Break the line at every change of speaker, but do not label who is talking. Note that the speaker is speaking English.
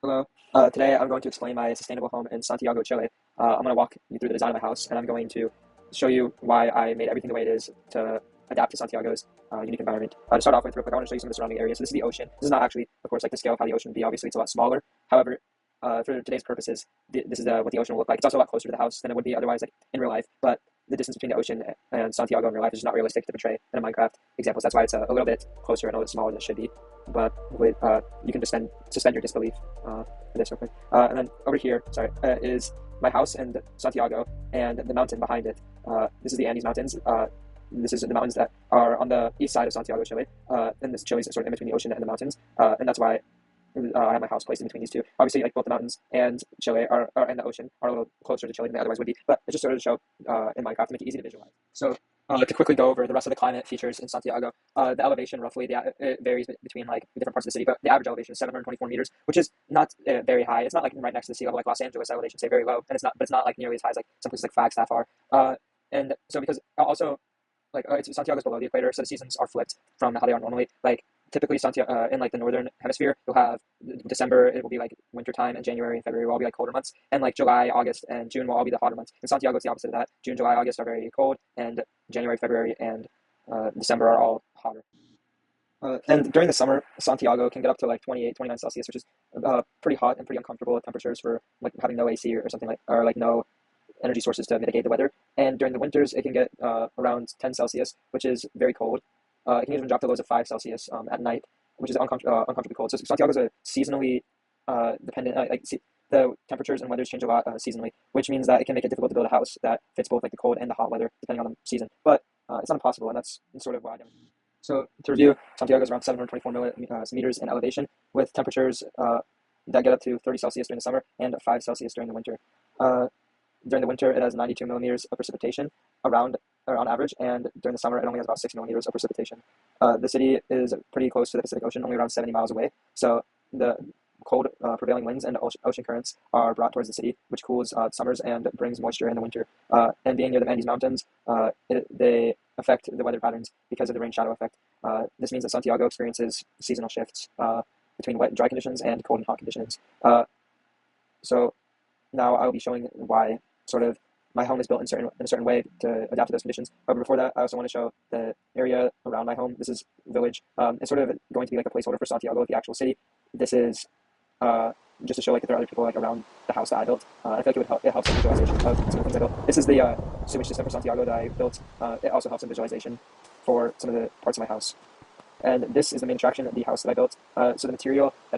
Hello. Today I'm going to explain my sustainable home in Santiago, Chile. I'm going to walk you through the design of my house, and I'm going to show you why I made everything the way it is to adapt to Santiago's unique environment. To start off with, real quick, I want to show you some of the surrounding areas. So this is the ocean. This is not actually, of course, like the scale of how the ocean would be. Obviously, it's a lot smaller. However, for today's purposes, this is what the ocean will look like. It's also a lot closer to the house than it would be otherwise, like in real life. But the distance between the ocean and Santiago in real life is just not realistic to portray in a Minecraft example. So that's why it's a little bit closer and a little bit smaller than it should be. But with you can just suspend your disbelief for this real quick. And then over here, sorry, is my house in Santiago and the mountain behind it. This is the Andes Mountains. This is the mountains that are on the east side of Santiago, Chile. And this Chile is sort of in between the ocean and the mountains. And that's why I have my house placed in between these two. Obviously, like both the mountains and Chile are and the ocean are a little closer to Chile than they otherwise would be. But it's just sort of to show in Minecraft to make it easy to visualize. So to quickly go over the rest of the climate features in Santiago, the elevation roughly it varies between like different parts of the city, but the average elevation is 724 meters, which is not very high. It's not like right next to the sea level like Los Angeles elevation, say very low, and it's not like nearly as high as like some places like Flagstaff are. And so because also like Santiago's below the equator, so the seasons are flipped from how they are normally. Like typically Santiago in like the northern hemisphere, you'll have December, it will be like winter time, and January and February will all be like colder months, and like July, August, and June will all be the hotter months. In Santiago, it's the opposite of that. June, July, August are very cold, and January, February, and December are all hotter. And during the summer, Santiago can get up to like 28, 29 Celsius, which is pretty hot and pretty uncomfortable temperatures for like having no AC or something like, or like no energy sources to mitigate the weather. And during the winters, it can get around 10 Celsius, which is very cold. It can even drop to lows of 5 Celsius at night, which is uncomfortably cold. So Santiago is a seasonally dependent, the temperatures and weathers change a lot seasonally, which means that it can make it difficult to build a house that fits both like the cold and the hot weather, depending on the season. But it's not impossible, and that's sort of why I don't. So to review, Santiago is around 724 meters in elevation, with temperatures that get up to 30 Celsius during the summer and 5 Celsius during the winter. Uh, During the winter, it has 92 millimeters of precipitation around or on average, and during the summer, it only has about 6 millimeters of precipitation. The city is pretty close to the Pacific Ocean, only around 70 miles away. So the cold prevailing winds and ocean currents are brought towards the city, which cools summers and brings moisture in the winter. And being near the Andes Mountains, they affect the weather patterns because of the rain shadow effect. This means that Santiago experiences seasonal shifts between wet and dry conditions and cold and hot conditions. So now I'll be showing why sort of my home is built in a certain way to adapt to those conditions. But before that, I also want to show the area around my home. This is village. It's sort of going to be like a placeholder for Santiago, the actual city. This is just to show like that there are other people like around the house that I built. I feel like it helps in visualization of some of the things I built. This is the sewage system for Santiago that I built. It also helps in visualization for some of the parts of my house. And this is the main attraction of the house that I built. So the material that it is